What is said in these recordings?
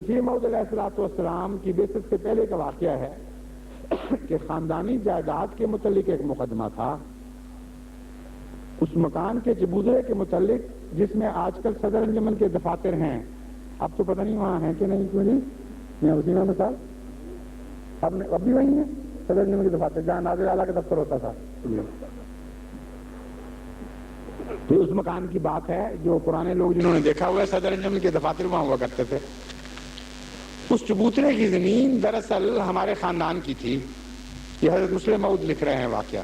مسیح موعود علیہ السلام کی بعثت سے پہلے کا واقعہ ہے کہ خاندانی جائیداد کے متعلق ایک مقدمہ تھا، اس مکان کے چبوترے کے متعلق جس میں آج کل صدر انجمن کے دفاتر ہیں. اب تو پتہ نہیں وہاں ہیں کہ نہیں، کیوں نہیں؟ میں اسی میں مثال اب بھی وہی ہیں صدر انجمن کے دفاتر جہاں ناظر اعلیٰ کا دفتر ہوتا تھا. تو اس مکان کی بات ہے جو پرانے لوگ جنہوں نے دیکھا ہوا ہے صدر انجمن کے دفاتر وہاں ہوا کرتے تھے. اس چبوترے کی زمین دراصل ہمارے خاندان کی تھی. یہ حضرت مسلم موعود لکھ رہے ہیں واقعہ،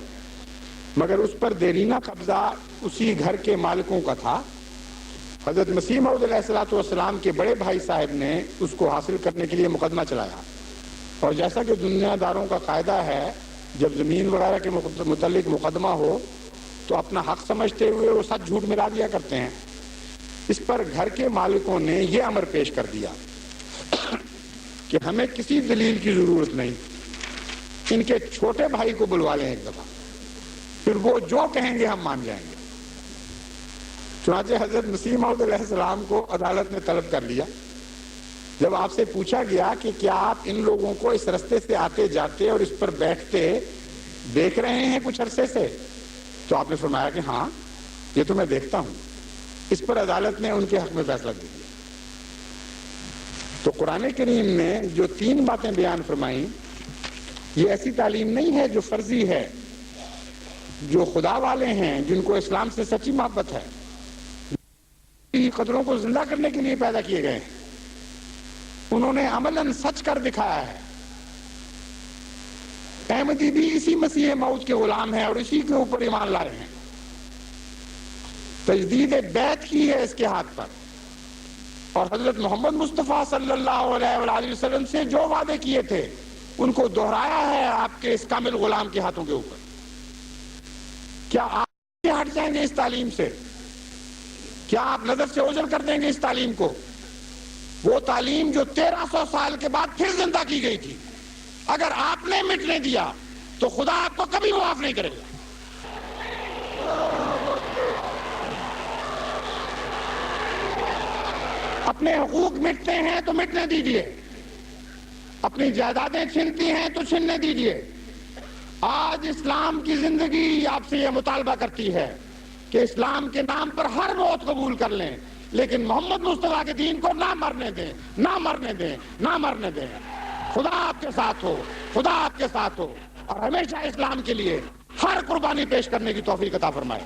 مگر اس پر دیرینہ قبضہ اسی گھر کے مالکوں کا تھا. حضرت مسیح موعود علیہ السلام کے بڑے بھائی صاحب نے اس کو حاصل کرنے کے لیے مقدمہ چلایا، اور جیسا کہ دنیا داروں کا قاعدہ ہے جب زمین وغیرہ کے متعلق مقدمہ ہو تو اپنا حق سمجھتے ہوئے وہ سچ جھوٹ ملا دیا کرتے ہیں. اس پر گھر کے مالکوں نے یہ امر پیش کر دیا کہ ہمیں کسی دلیل کی ضرورت نہیں، ان کے چھوٹے بھائی کو بلوا لیں ایک دفعہ، پھر وہ جو کہیں گے ہم مان جائیں گے. چنانچہ حضرت مسیح موعود علیہ السلام کو عدالت نے طلب کر لیا. جب آپ سے پوچھا گیا کہ کیا آپ ان لوگوں کو اس رستے سے آتے جاتے اور اس پر بیٹھتے دیکھ رہے ہیں کچھ عرصے سے، تو آپ نے فرمایا کہ ہاں یہ تو میں دیکھتا ہوں. اس پر عدالت نے ان کے حق میں فیصلہ دیا. تو قرآن کریم نے جو 3 باتیں بیان فرمائیں، یہ ایسی تعلیم نہیں ہے جو فرضی ہے. جو خدا والے ہیں، جن کو اسلام سے سچی محبت ہے، قدروں کو زندہ کرنے کے لیے پیدا کیے گئے ہیں، انہوں نے عملاً سچ کر دکھایا ہے. احمدی بھی اسی مسیح موعود کے غلام ہیں اور اسی کے اوپر ایمان لائے ہیں. تجدید بیعت کی ہے اس کے ہاتھ پر، اور حضرت محمد مصطفیٰ صلی اللہ علیہ وآلہ وسلم سے جو وعدے کیے تھے ان کو دہرایا ہے آپ کے اس کامل غلام کے ہاتھوں کے اوپر. کیا آپ ہٹ جائیں گے اس تعلیم سے؟ کیا آپ نظر سے اوجھل کر دیں گے اس تعلیم کو؟ وہ تعلیم جو 1300 سال کے بعد پھر زندہ کی گئی تھی، اگر آپ نے مٹنے دیا تو خدا آپ کو کبھی معاف نہیں کرے گا. اپنے حقوق مٹتے ہیں تو مٹنے دیجیے، اپنی جائیدادیں چھنتی ہیں تو چھننے دیجیے. آج اسلام کی زندگی آپ سے یہ مطالبہ کرتی ہے کہ اسلام کے نام پر ہر موت قبول کر لیں، لیکن محمد مصطفیٰ کے دین کو نہ مرنے دیں، نہ مرنے دیں، نہ مرنے دیں. خدا آپ کے ساتھ ہو، خدا آپ کے ساتھ ہو، اور ہمیشہ اسلام کے لیے ہر قربانی پیش کرنے کی توفیق عطا فرمائے.